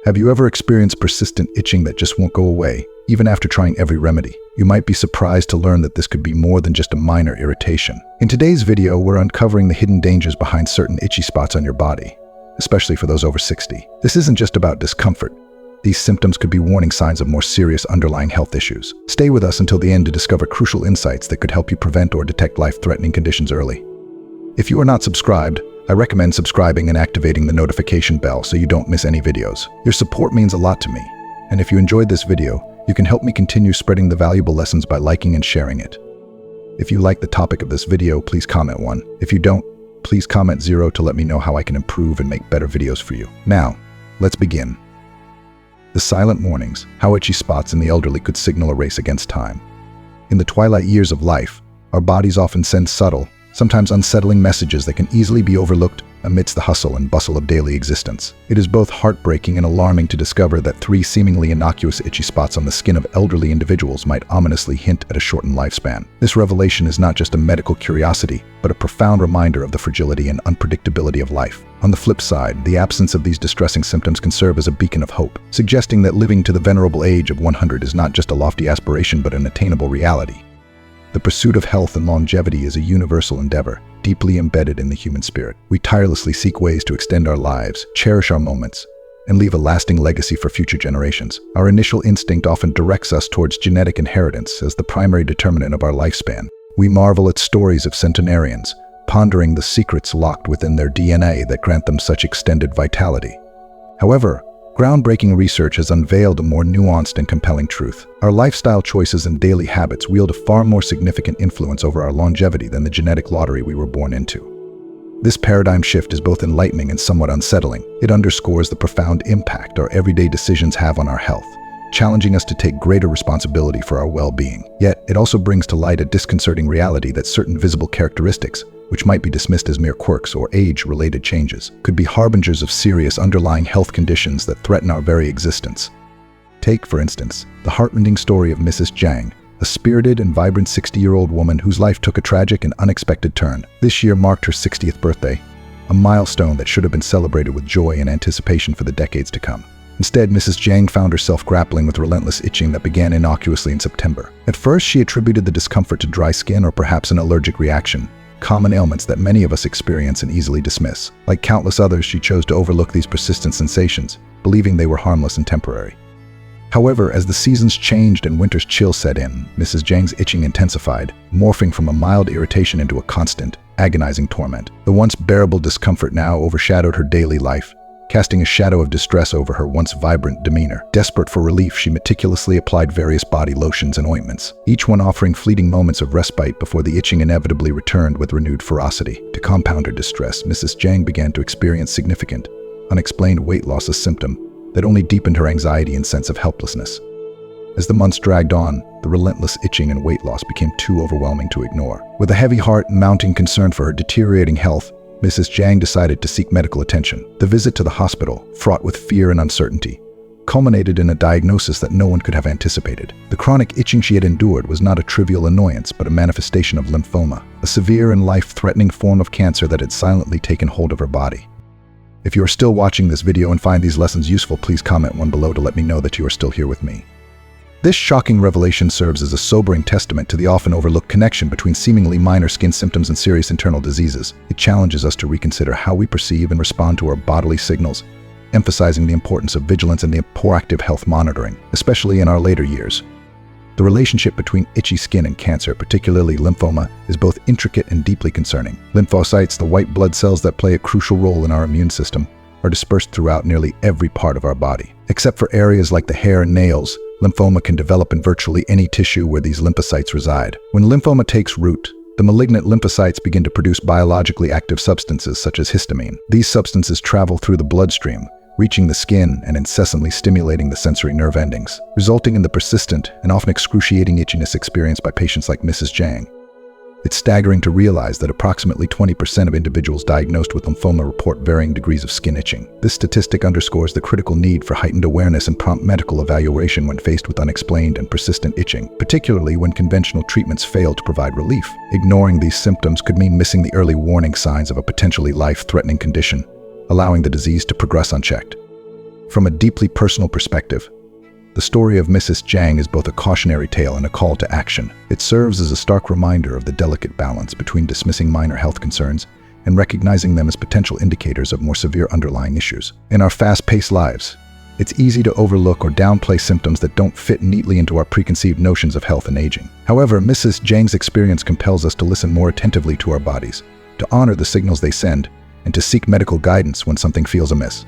Have you ever experienced persistent itching that just won't go away, even after trying every remedy? You might be surprised to learn that this could be more than just a minor irritation. In today's video, we're uncovering the hidden dangers behind certain itchy spots on your body, especially for those over 60. This isn't just about discomfort. These symptoms could be warning signs of more serious underlying health issues. Stay with us until the end to discover crucial insights that could help you prevent or detect life-threatening conditions early. If you are not subscribed, I recommend subscribing and activating the notification bell so you don't miss any videos. Your support means a lot to me, and if you enjoyed this video, you can help me continue spreading the valuable lessons by liking and sharing it. If you like the topic of this video, please comment 1. If you don't, please comment 0 to let me know how I can improve and make better videos for you. Now, let's begin. The silent warnings, how itchy spots in the elderly could signal a race against time. In the twilight years of life, our bodies often send subtle, sometimes unsettling messages that can easily be overlooked amidst the hustle and bustle of daily existence. It is both heartbreaking and alarming to discover that 3 seemingly innocuous itchy spots on the skin of elderly individuals might ominously hint at a shortened lifespan. This revelation is not just a medical curiosity, but a profound reminder of the fragility and unpredictability of life. On the flip side, the absence of these distressing symptoms can serve as a beacon of hope, suggesting that living to the venerable age of 100 is not just a lofty aspiration but an attainable reality. The pursuit of health and longevity is a universal endeavor, deeply embedded in the human spirit. We tirelessly seek ways to extend our lives, cherish our moments, and leave a lasting legacy for future generations. Our initial instinct often directs us towards genetic inheritance as the primary determinant of our lifespan. We marvel at stories of centenarians, pondering the secrets locked within their DNA that grant them such extended vitality. However, groundbreaking research has unveiled a more nuanced and compelling truth. Our lifestyle choices and daily habits wield a far more significant influence over our longevity than the genetic lottery we were born into. This paradigm shift is both enlightening and somewhat unsettling. It underscores the profound impact our everyday decisions have on our health, challenging us to take greater responsibility for our well-being. Yet, it also brings to light a disconcerting reality that certain visible characteristics, which might be dismissed as mere quirks or age-related changes, could be harbingers of serious underlying health conditions that threaten our very existence. Take, for instance, the heartrending story of Mrs. Jiang, a spirited and vibrant 60-year-old woman whose life took a tragic and unexpected turn. This year marked her 60th birthday, a milestone that should have been celebrated with joy and anticipation for the decades to come. Instead, Mrs. Jiang found herself grappling with relentless itching that began innocuously in September. At first, she attributed the discomfort to dry skin or perhaps an allergic reaction, common ailments that many of us experience and easily dismiss. Like countless others, she chose to overlook these persistent sensations, believing they were harmless and temporary. However, as the seasons changed and winter's chill set in, Mrs. Jiang's itching intensified, morphing from a mild irritation into a constant, agonizing torment. The once bearable discomfort now overshadowed her daily life, casting a shadow of distress over her once vibrant demeanor. Desperate for relief, she meticulously applied various body lotions and ointments, each one offering fleeting moments of respite before the itching inevitably returned with renewed ferocity. To compound her distress, Mrs. Jiang began to experience significant, unexplained weight loss, a symptom that only deepened her anxiety and sense of helplessness. As the months dragged on, the relentless itching and weight loss became too overwhelming to ignore. With a heavy heart and mounting concern for her deteriorating health, Mrs. Jiang decided to seek medical attention. The visit to the hospital, fraught with fear and uncertainty, culminated in a diagnosis that no one could have anticipated. The chronic itching she had endured was not a trivial annoyance, but a manifestation of lymphoma, a severe and life-threatening form of cancer that had silently taken hold of her body. If you are still watching this video and find these lessons useful, please comment 1 below to let me know that you are still here with me. This shocking revelation serves as a sobering testament to the often overlooked connection between seemingly minor skin symptoms and serious internal diseases. It challenges us to reconsider how we perceive and respond to our bodily signals, emphasizing the importance of vigilance and the proactive health monitoring, especially in our later years. The relationship between itchy skin and cancer, particularly lymphoma, is both intricate and deeply concerning. Lymphocytes, the white blood cells that play a crucial role in our immune system, are dispersed throughout nearly every part of our body. Except for areas like the hair and nails, lymphoma can develop in virtually any tissue where these lymphocytes reside. When lymphoma takes root, the malignant lymphocytes begin to produce biologically active substances such as histamine. These substances travel through the bloodstream, reaching the skin and incessantly stimulating the sensory nerve endings, resulting in the persistent and often excruciating itchiness experienced by patients like Mrs. Jiang. It's staggering to realize that approximately 20% of individuals diagnosed with lymphoma report varying degrees of skin itching. This statistic underscores the critical need for heightened awareness and prompt medical evaluation when faced with unexplained and persistent itching, particularly when conventional treatments fail to provide relief. Ignoring these symptoms could mean missing the early warning signs of a potentially life-threatening condition, allowing the disease to progress unchecked. From a deeply personal perspective, the story of Mrs. Jiang is both a cautionary tale and a call to action. It serves as a stark reminder of the delicate balance between dismissing minor health concerns and recognizing them as potential indicators of more severe underlying issues. In our fast-paced lives, it's easy to overlook or downplay symptoms that don't fit neatly into our preconceived notions of health and aging. However, Mrs. Jiang's experience compels us to listen more attentively to our bodies, to honor the signals they send, and to seek medical guidance when something feels amiss.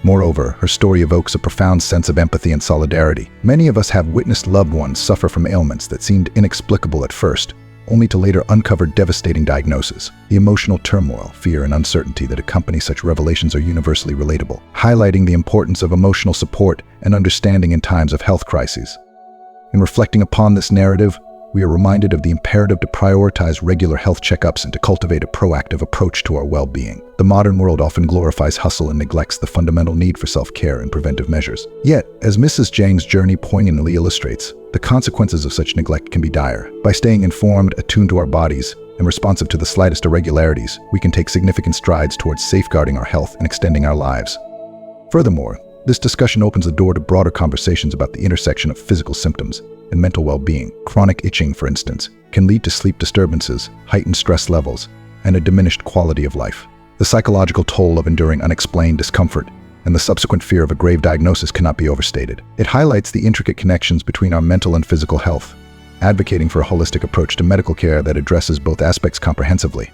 Moreover, her story evokes a profound sense of empathy and solidarity. Many of us have witnessed loved ones suffer from ailments that seemed inexplicable at first, only to later uncover devastating diagnoses. The emotional turmoil, fear, and uncertainty that accompany such revelations are universally relatable, highlighting the importance of emotional support and understanding in times of health crises. In reflecting upon this narrative, we are reminded of the imperative to prioritize regular health checkups and to cultivate a proactive approach to our well-being. The modern world often glorifies hustle and neglects the fundamental need for self-care and preventive measures. Yet, as Mrs. Jiang's journey poignantly illustrates, the consequences of such neglect can be dire. By staying informed, attuned to our bodies, and responsive to the slightest irregularities, we can take significant strides towards safeguarding our health and extending our lives. Furthermore, this discussion opens the door to broader conversations about the intersection of physical symptoms and mental well-being. Chronic itching, for instance, can lead to sleep disturbances, heightened stress levels, and a diminished quality of life. The psychological toll of enduring unexplained discomfort and the subsequent fear of a grave diagnosis cannot be overstated. It highlights the intricate connections between our mental and physical health, advocating for a holistic approach to medical care that addresses both aspects comprehensively.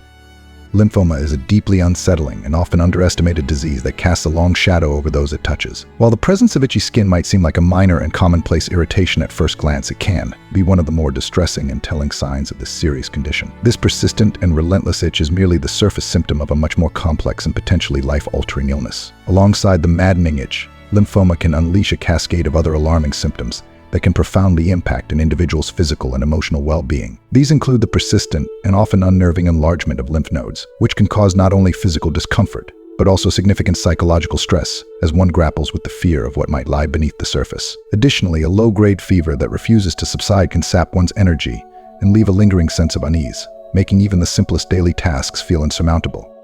Lymphoma is a deeply unsettling and often underestimated disease that casts a long shadow over those it touches. While the presence of itchy skin might seem like a minor and commonplace irritation at first glance, it can be one of the more distressing and telling signs of this serious condition. This persistent and relentless itch is merely the surface symptom of a much more complex and potentially life-altering illness. Alongside the maddening itch, lymphoma can unleash a cascade of other alarming symptoms that can profoundly impact an individual's physical and emotional well-being. These include the persistent and often unnerving enlargement of lymph nodes, which can cause not only physical discomfort, but also significant psychological stress as one grapples with the fear of what might lie beneath the surface. Additionally, a low-grade fever that refuses to subside can sap one's energy and leave a lingering sense of unease, making even the simplest daily tasks feel insurmountable.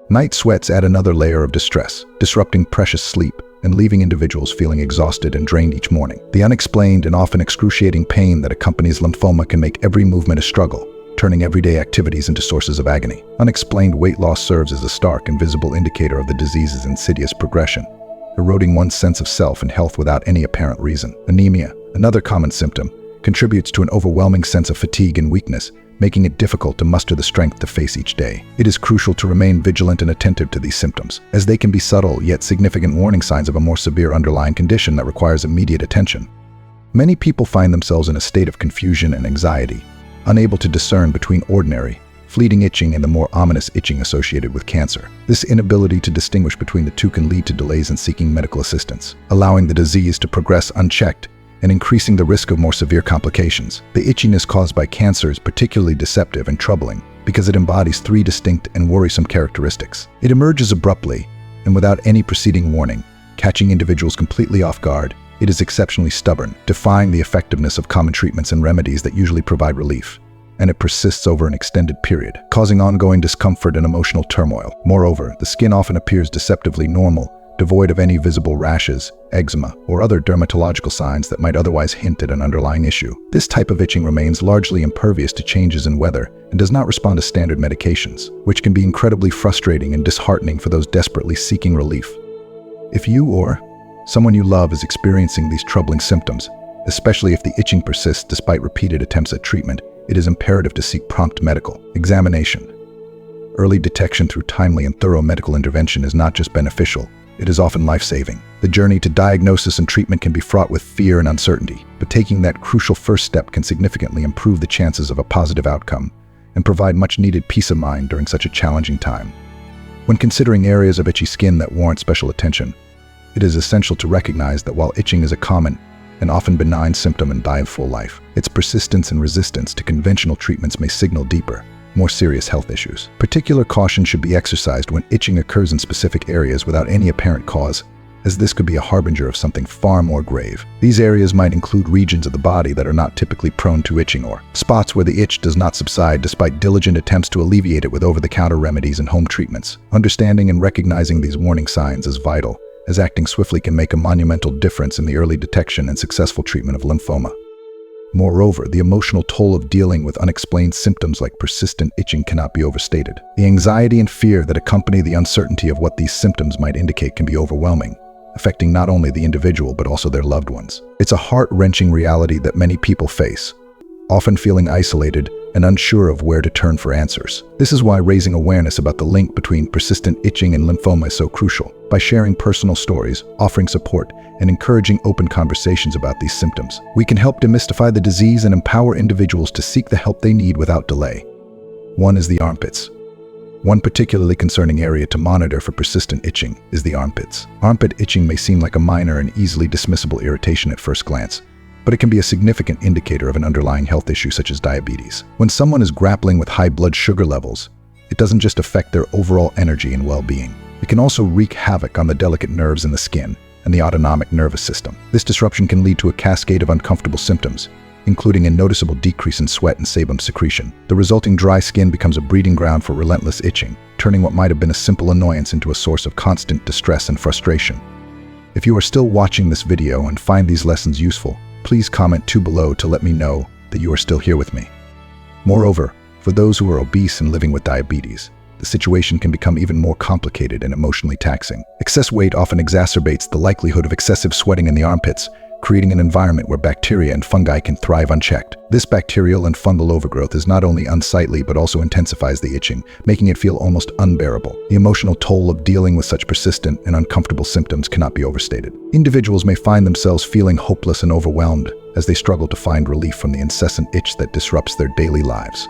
Night sweats add another layer of distress, disrupting precious sleep and leaving individuals feeling exhausted and drained each morning. The unexplained and often excruciating pain that accompanies lymphoma can make every movement a struggle, turning everyday activities into sources of agony. Unexplained weight loss serves as a stark and visible indicator of the disease's insidious progression, eroding one's sense of self and health without any apparent reason. Anemia, another common symptom, contributes to an overwhelming sense of fatigue and weakness, making it difficult to muster the strength to face each day. It is crucial to remain vigilant and attentive to these symptoms, as they can be subtle yet significant warning signs of a more severe underlying condition that requires immediate attention. Many people find themselves in a state of confusion and anxiety, unable to discern between ordinary, fleeting itching and the more ominous itching associated with cancer. This inability to distinguish between the two can lead to delays in seeking medical assistance, allowing the disease to progress unchecked and increasing the risk of more severe complications. The itchiness caused by cancer is particularly deceptive and troubling because it embodies three distinct and worrisome characteristics. It emerges abruptly and without any preceding warning, catching individuals completely off guard. It is exceptionally stubborn, defying the effectiveness of common treatments and remedies that usually provide relief. And it persists over an extended period, causing ongoing discomfort and emotional turmoil. Moreover, the skin often appears deceptively normal, devoid of any visible rashes, eczema, or other dermatological signs that might otherwise hint at an underlying issue. This type of itching remains largely impervious to changes in weather and does not respond to standard medications, which can be incredibly frustrating and disheartening for those desperately seeking relief. If you or someone you love is experiencing these troubling symptoms, especially if the itching persists despite repeated attempts at treatment, it is imperative to seek prompt medical examination. Early detection through timely and thorough medical intervention is not just beneficial, it is often life-saving. The journey to diagnosis and treatment can be fraught with fear and uncertainty, but taking that crucial first step can significantly improve the chances of a positive outcome and provide much-needed peace of mind during such a challenging time. When considering areas of itchy skin that warrant special attention, it is essential to recognize that while itching is a common and often benign symptom in full life, its persistence and resistance to conventional treatments may signal deeper, more serious health issues. Particular caution should be exercised when itching occurs in specific areas without any apparent cause, as this could be a harbinger of something far more grave. These areas might include regions of the body that are not typically prone to itching, or spots where the itch does not subside despite diligent attempts to alleviate it with over-the-counter remedies and home treatments. Understanding and recognizing these warning signs is vital, as acting swiftly can make a monumental difference in the early detection and successful treatment of lymphoma. Moreover, the emotional toll of dealing with unexplained symptoms like persistent itching cannot be overstated. The anxiety and fear that accompany the uncertainty of what these symptoms might indicate can be overwhelming, affecting not only the individual but also their loved ones. It's a heart-wrenching reality that many people face, often feeling isolated and unsure of where to turn for answers. This is why raising awareness about the link between persistent itching and lymphoma is so crucial. By sharing personal stories, offering support, and encouraging open conversations about these symptoms, we can help demystify the disease and empower individuals to seek the help they need without delay. One is the armpits. One particularly concerning area to monitor for persistent itching is the armpits. Armpit itching may seem like a minor and easily dismissible irritation at first glance, but it can be a significant indicator of an underlying health issue such as diabetes. When someone is grappling with high blood sugar levels, it doesn't just affect their overall energy and well-being. It can also wreak havoc on the delicate nerves in the skin and the autonomic nervous system. This disruption can lead to a cascade of uncomfortable symptoms, including a noticeable decrease in sweat and sebum secretion. The resulting dry skin becomes a breeding ground for relentless itching, turning what might have been a simple annoyance into a source of constant distress and frustration. If you are still watching this video and find these lessons useful, please comment below to let me know that you are still here with me. Moreover, for those who are obese and living with diabetes, the situation can become even more complicated and emotionally taxing. Excess weight often exacerbates the likelihood of excessive sweating in the armpits, creating an environment where bacteria and fungi can thrive unchecked. This bacterial and fungal overgrowth is not only unsightly but also intensifies the itching, making it feel almost unbearable. The emotional toll of dealing with such persistent and uncomfortable symptoms cannot be overstated. Individuals may find themselves feeling hopeless and overwhelmed as they struggle to find relief from the incessant itch that disrupts their daily lives.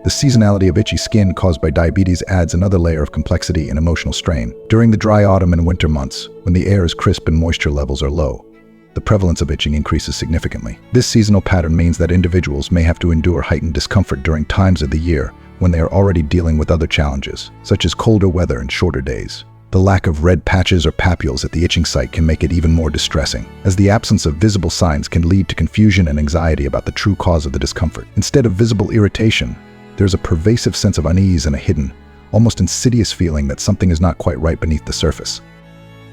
The seasonality of itchy skin caused by diabetes adds another layer of complexity and emotional strain. During the dry autumn and winter months, when the air is crisp and moisture levels are low, the prevalence of itching increases significantly. This seasonal pattern means that individuals may have to endure heightened discomfort during times of the year when they are already dealing with other challenges, such as colder weather and shorter days. The lack of red patches or papules at the itching site can make it even more distressing, as the absence of visible signs can lead to confusion and anxiety about the true cause of the discomfort. Instead of visible irritation, there's a pervasive sense of unease and a hidden, almost insidious feeling that something is not quite right beneath the surface.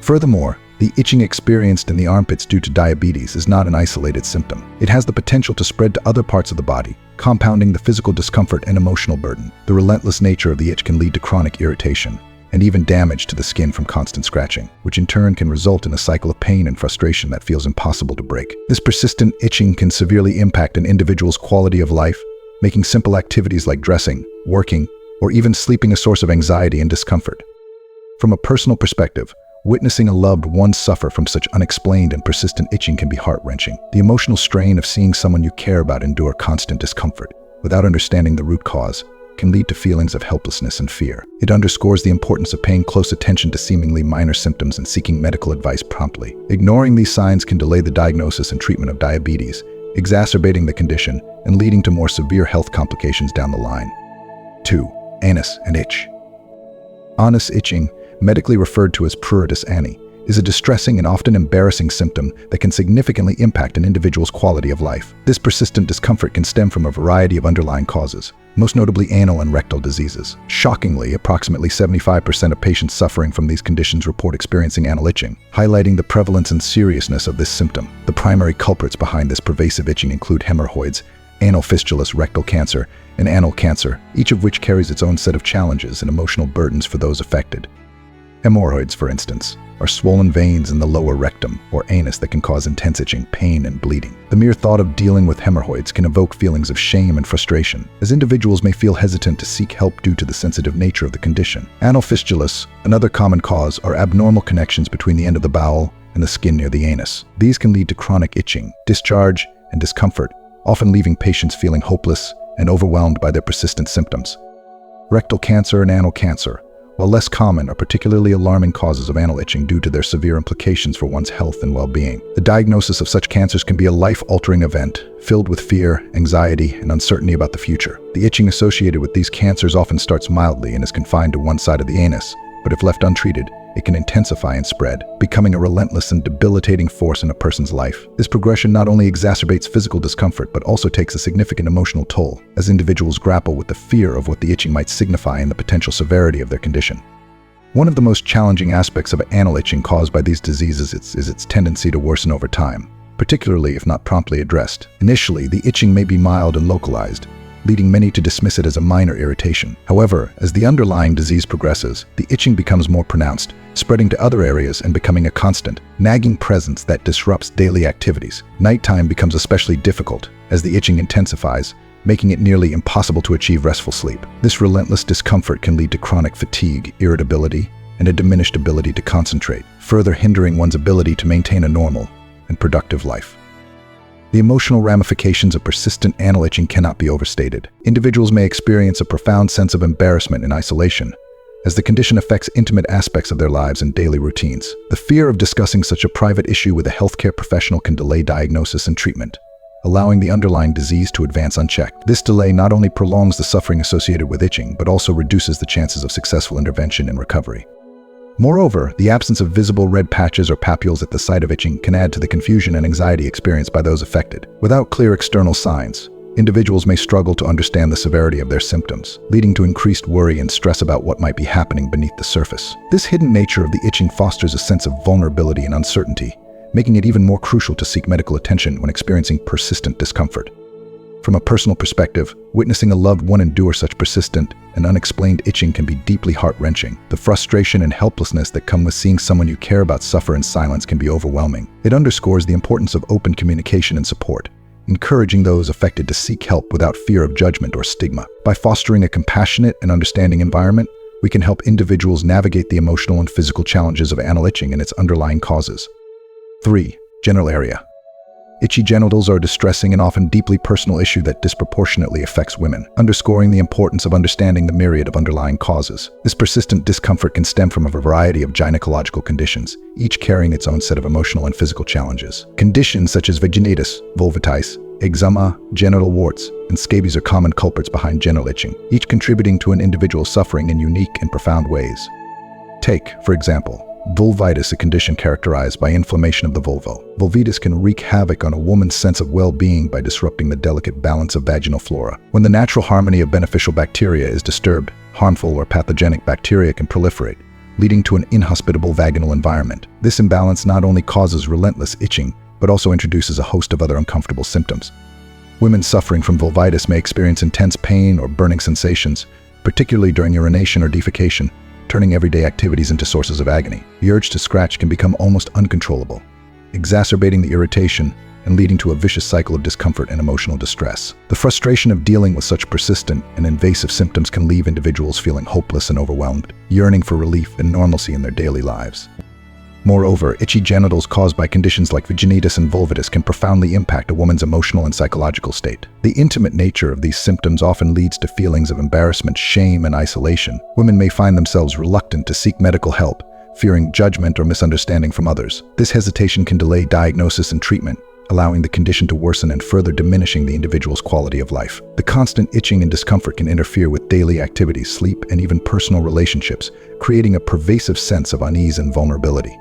Furthermore, the itching experienced in the armpits due to diabetes is not an isolated symptom. It has the potential to spread to other parts of the body, compounding the physical discomfort and emotional burden. The relentless nature of the itch can lead to chronic irritation and even damage to the skin from constant scratching, which in turn can result in a cycle of pain and frustration that feels impossible to break. This persistent itching can severely impact an individual's quality of life, making simple activities like dressing, working, or even sleeping a source of anxiety and discomfort. From a personal perspective, witnessing a loved one suffer from such unexplained and persistent itching can be heart-wrenching. The emotional strain of seeing someone you care about endure constant discomfort without understanding the root cause can lead to feelings of helplessness and fear. It underscores the importance of paying close attention to seemingly minor symptoms and seeking medical advice promptly. Ignoring these signs can delay the diagnosis and treatment of diabetes, exacerbating the condition and leading to more severe health complications down the line. 2. Anus and itch. Anus itching, medically referred to as pruritus ani, is a distressing and often embarrassing symptom that can significantly impact an individual's quality of life. This persistent discomfort can stem from a variety of underlying causes, most notably anal and rectal diseases. Shockingly, approximately 75% of patients suffering from these conditions report experiencing anal itching, highlighting the prevalence and seriousness of this symptom. The primary culprits behind this pervasive itching include hemorrhoids, anal fistulas, rectal cancer, and anal cancer, each of which carries its own set of challenges and emotional burdens for those affected. Hemorrhoids, for instance, are swollen veins in the lower rectum or anus that can cause intense itching, pain, and bleeding. The mere thought of dealing with hemorrhoids can evoke feelings of shame and frustration, as individuals may feel hesitant to seek help due to the sensitive nature of the condition. Anal fistulas, another common cause, are abnormal connections between the end of the bowel and the skin near the anus. These can lead to chronic itching, discharge, and discomfort, often leaving patients feeling hopeless and overwhelmed by their persistent symptoms. Rectal cancer and anal cancer, while less common, are particularly alarming causes of anal itching due to their severe implications for one's health and well-being. The diagnosis of such cancers can be a life-altering event, filled with fear, anxiety, and uncertainty about the future. The itching associated with these cancers often starts mildly and is confined to one side of the anus, but if left untreated, it can intensify and spread, becoming a relentless and debilitating force in a person's life. This progression not only exacerbates physical discomfort, but also takes a significant emotional toll, as individuals grapple with the fear of what the itching might signify and the potential severity of their condition. One of the most challenging aspects of anal itching caused by these diseases is its tendency to worsen over time, particularly if not promptly addressed. Initially, the itching may be mild and localized, leading many to dismiss it as a minor irritation. However, as the underlying disease progresses, the itching becomes more pronounced, spreading to other areas and becoming a constant, nagging presence that disrupts daily activities. Nighttime becomes especially difficult as the itching intensifies, making it nearly impossible to achieve restful sleep. This relentless discomfort can lead to chronic fatigue, irritability, and a diminished ability to concentrate, further hindering one's ability to maintain a normal and productive life. The emotional ramifications of persistent anal itching cannot be overstated. Individuals may experience a profound sense of embarrassment and isolation, as the condition affects intimate aspects of their lives and daily routines. The fear of discussing such a private issue with a healthcare professional can delay diagnosis and treatment, allowing the underlying disease to advance unchecked. This delay not only prolongs the suffering associated with itching, but also reduces the chances of successful intervention and recovery. Moreover, the absence of visible red patches or papules at the site of itching can add to the confusion and anxiety experienced by those affected. Without clear external signs, individuals may struggle to understand the severity of their symptoms, leading to increased worry and stress about what might be happening beneath the surface. This hidden nature of the itching fosters a sense of vulnerability and uncertainty, making it even more crucial to seek medical attention when experiencing persistent discomfort. From a personal perspective, witnessing a loved one endure such persistent and unexplained itching can be deeply heart-wrenching. The frustration and helplessness that come with seeing someone you care about suffer in silence can be overwhelming. It underscores the importance of open communication and support, encouraging those affected to seek help without fear of judgment or stigma. By fostering a compassionate and understanding environment, we can help individuals navigate the emotional and physical challenges of anal itching and its underlying causes. 3. Genital area. Itchy genitals are a distressing and often deeply personal issue that disproportionately affects women, underscoring the importance of understanding the myriad of underlying causes. This persistent discomfort can stem from a variety of gynecological conditions, each carrying its own set of emotional and physical challenges. Conditions such as vaginitis, vulvitis, eczema, genital warts, and scabies are common culprits behind genital itching, each contributing to an individual's suffering in unique and profound ways. Take, for example, vulvitis, a condition characterized by inflammation of the vulva. Vulvitis can wreak havoc on a woman's sense of well-being by disrupting the delicate balance of vaginal flora. When the natural harmony of beneficial bacteria is disturbed, harmful or pathogenic bacteria can proliferate, leading to an inhospitable vaginal environment. This imbalance not only causes relentless itching, but also introduces a host of other uncomfortable symptoms. Women suffering from vulvitis may experience intense pain or burning sensations, particularly during urination or defecation, turning everyday activities into sources of agony. The urge to scratch can become almost uncontrollable, exacerbating the irritation and leading to a vicious cycle of discomfort and emotional distress. The frustration of dealing with such persistent and invasive symptoms can leave individuals feeling hopeless and overwhelmed, yearning for relief and normalcy in their daily lives. Moreover, itchy genitals caused by conditions like vaginitis and vulvitis can profoundly impact a woman's emotional and psychological state. The intimate nature of these symptoms often leads to feelings of embarrassment, shame, and isolation. Women may find themselves reluctant to seek medical help, fearing judgment or misunderstanding from others. This hesitation can delay diagnosis and treatment, allowing the condition to worsen and further diminishing the individual's quality of life. The constant itching and discomfort can interfere with daily activities, sleep, and even personal relationships, creating a pervasive sense of unease and vulnerability.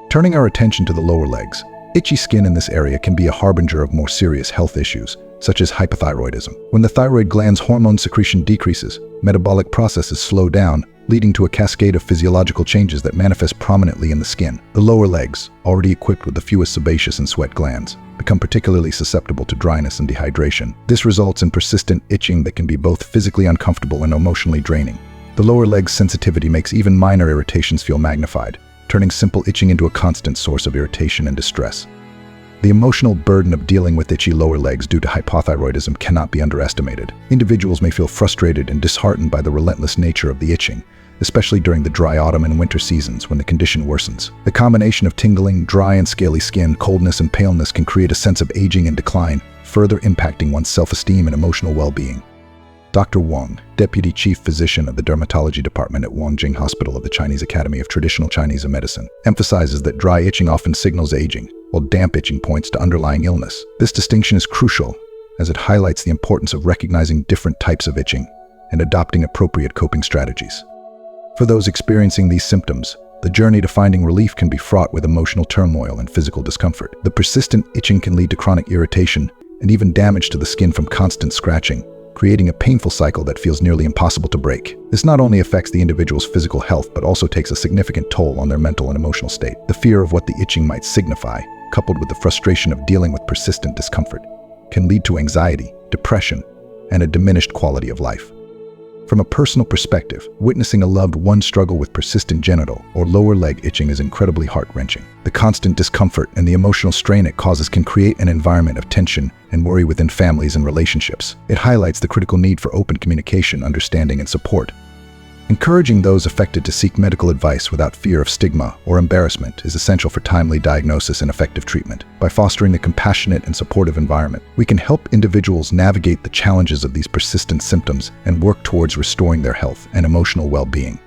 Turning our attention to the lower legs, itchy skin in this area can be a harbinger of more serious health issues, such as hypothyroidism. When the thyroid gland's hormone secretion decreases, metabolic processes slow down, leading to a cascade of physiological changes that manifest prominently in the skin. The lower legs, already equipped with the fewest sebaceous and sweat glands, become particularly susceptible to dryness and dehydration. This results in persistent itching that can be both physically uncomfortable and emotionally draining. The lower leg's sensitivity makes even minor irritations feel magnified, turning simple itching into a constant source of irritation and distress. The emotional burden of dealing with itchy lower legs due to hypothyroidism cannot be underestimated. Individuals may feel frustrated and disheartened by the relentless nature of the itching, especially during the dry autumn and winter seasons when the condition worsens. The combination of tingling, dry and scaly skin, coldness and paleness can create a sense of aging and decline, further impacting one's self-esteem and emotional well-being. Dr. Wang, Deputy Chief Physician of the Dermatology Department at Wangjing Hospital of the Chinese Academy of Traditional Chinese Medicine, emphasizes that dry itching often signals aging, while damp itching points to underlying illness. This distinction is crucial, as it highlights the importance of recognizing different types of itching and adopting appropriate coping strategies. For those experiencing these symptoms, the journey to finding relief can be fraught with emotional turmoil and physical discomfort. The persistent itching can lead to chronic irritation and even damage to the skin from constant scratching, creating a painful cycle that feels nearly impossible to break. This not only affects the individual's physical health, but also takes a significant toll on their mental and emotional state. The fear of what the itching might signify, coupled with the frustration of dealing with persistent discomfort, can lead to anxiety, depression, and a diminished quality of life. From a personal perspective, witnessing a loved one struggle with persistent genital or lower leg itching is incredibly heart-wrenching. The constant discomfort and the emotional strain it causes can create an environment of tension and worry within families and relationships. It highlights the critical need for open communication, understanding, and support. Encouraging those affected to seek medical advice without fear of stigma or embarrassment is essential for timely diagnosis and effective treatment. By fostering a compassionate and supportive environment, we can help individuals navigate the challenges of these persistent symptoms and work towards restoring their health and emotional well-being.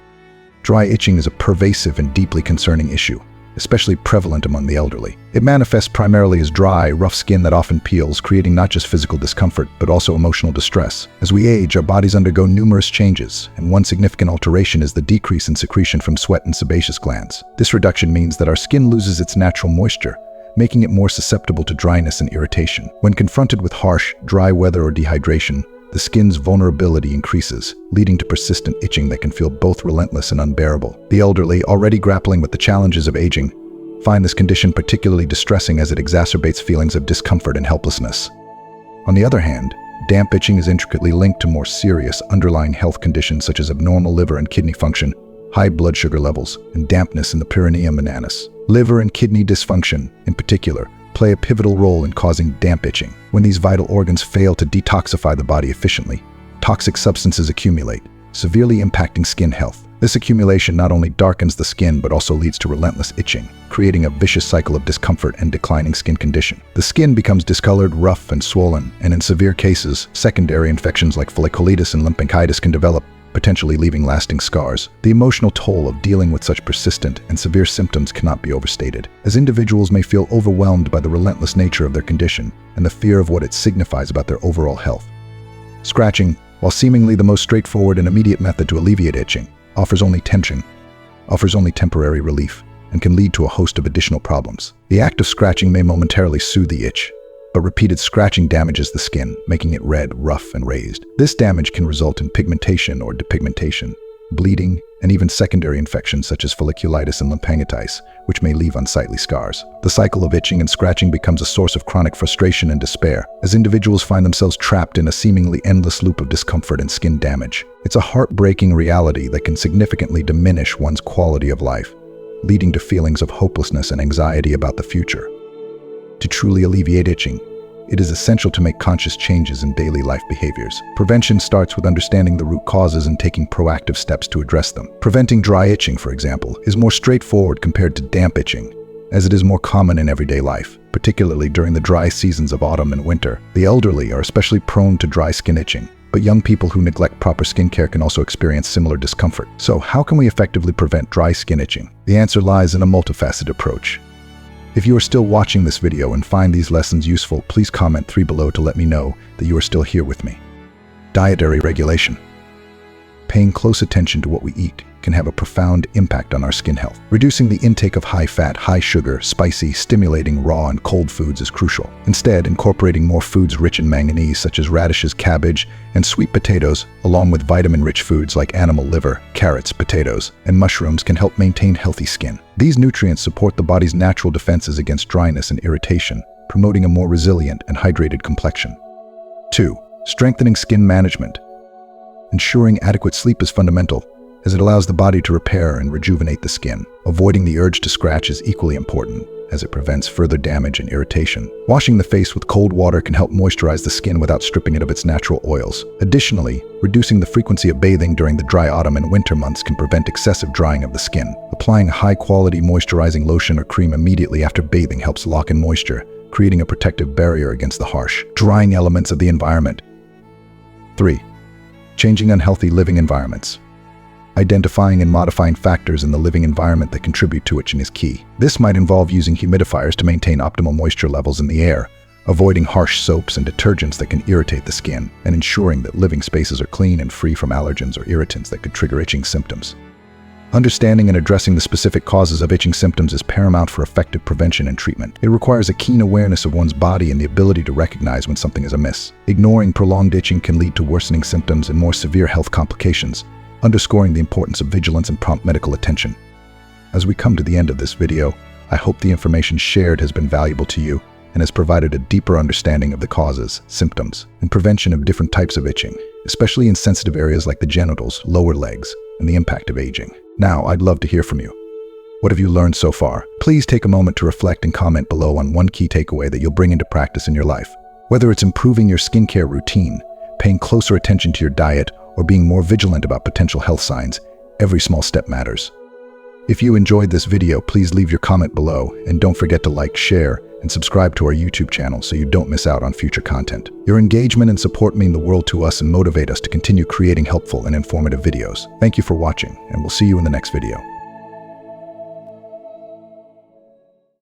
Dry itching is a pervasive and deeply concerning issue, especially prevalent among the elderly. It manifests primarily as dry, rough skin that often peels, creating not just physical discomfort, but also emotional distress. As we age, our bodies undergo numerous changes, and one significant alteration is the decrease in secretion from sweat and sebaceous glands. This reduction means that our skin loses its natural moisture, making it more susceptible to dryness and irritation. When confronted with harsh, dry weather or dehydration, the skin's vulnerability increases, leading to persistent itching that can feel both relentless and unbearable. The elderly, already grappling with the challenges of aging, find this condition particularly distressing as it exacerbates feelings of discomfort and helplessness. On the other hand, damp itching is intricately linked to more serious underlying health conditions such as abnormal liver and kidney function, high blood sugar levels, and dampness in the perineum and anus. Liver and kidney dysfunction, in particular, play a pivotal role in causing damp itching. When these vital organs fail to detoxify the body efficiently, toxic substances accumulate, severely impacting skin health. This accumulation not only darkens the skin but also leads to relentless itching, creating a vicious cycle of discomfort and declining skin condition. The skin becomes discolored, rough, and swollen, and in severe cases, secondary infections like folliculitis and lymphangitis can develop, potentially leaving lasting scars. The emotional toll of dealing with such persistent and severe symptoms cannot be overstated, as individuals may feel overwhelmed by the relentless nature of their condition and the fear of what it signifies about their overall health. Scratching, while seemingly the most straightforward and immediate method to alleviate itching, offers only temporary relief and can lead to a host of additional problems. The act of scratching may momentarily soothe the itch, but repeated scratching damages the skin, making it red, rough, and raised. This damage can result in pigmentation or depigmentation, bleeding, and even secondary infections such as folliculitis and lymphangitis, which may leave unsightly scars. The cycle of itching and scratching becomes a source of chronic frustration and despair, as individuals find themselves trapped in a seemingly endless loop of discomfort and skin damage. It's a heartbreaking reality that can significantly diminish one's quality of life, leading to feelings of hopelessness and anxiety about the future. To truly alleviate itching, it is essential to make conscious changes in daily life behaviors. Prevention starts with understanding the root causes and taking proactive steps to address them. Preventing dry itching, for example, is more straightforward compared to damp itching, as it is more common in everyday life, particularly during the dry seasons of autumn and winter. The elderly are especially prone to dry skin itching, but young people who neglect proper skincare can also experience similar discomfort. So how can we effectively prevent dry skin itching? The answer lies in a multifaceted approach. If you are still watching this video and find these lessons useful, please comment 3 below to let me know that you are still here with me. Dietary regulation. Paying close attention to what we eat can have a profound impact on our skin health. Reducing the intake of high-fat, high-sugar, spicy, stimulating raw and cold foods is crucial. Instead, incorporating more foods rich in manganese such as radishes, cabbage, and sweet potatoes, along with vitamin-rich foods like animal liver, carrots, potatoes, and mushrooms can help maintain healthy skin. These nutrients support the body's natural defenses against dryness and irritation, promoting a more resilient and hydrated complexion. 2. Strengthening skin management. Ensuring adequate sleep is fundamental, as it allows the body to repair and rejuvenate the skin. Avoiding the urge to scratch is equally important, as it prevents further damage and irritation. Washing the face with cold water can help moisturize the skin without stripping it of its natural oils. Additionally, reducing the frequency of bathing during the dry autumn and winter months can prevent excessive drying of the skin. Applying a high-quality moisturizing lotion or cream immediately after bathing helps lock in moisture, creating a protective barrier against the harsh, drying elements of the environment. 3. Changing unhealthy living environments. Identifying and modifying factors in the living environment that contribute to itching is key. This might involve using humidifiers to maintain optimal moisture levels in the air, avoiding harsh soaps and detergents that can irritate the skin, and ensuring that living spaces are clean and free from allergens or irritants that could trigger itching symptoms. Understanding and addressing the specific causes of itching symptoms is paramount for effective prevention and treatment. It requires a keen awareness of one's body and the ability to recognize when something is amiss. Ignoring prolonged itching can lead to worsening symptoms and more severe health complications, underscoring the importance of vigilance and prompt medical attention. As we come to the end of this video, I hope the information shared has been valuable to you and has provided a deeper understanding of the causes, symptoms, and prevention of different types of itching, especially in sensitive areas like the genitals, lower legs, and the impact of aging. Now, I'd love to hear from you. What have you learned so far? Please take a moment to reflect and comment below on one key takeaway that you'll bring into practice in your life. Whether it's improving your skincare routine, paying closer attention to your diet, or being more vigilant about potential health signs, every small step matters. If you enjoyed this video, please leave your comment below, and don't forget to like, share, and subscribe to our YouTube channel so you don't miss out on future content. Your engagement and support mean the world to us and motivate us to continue creating helpful and informative videos. Thank you for watching, and we'll see you in the next video.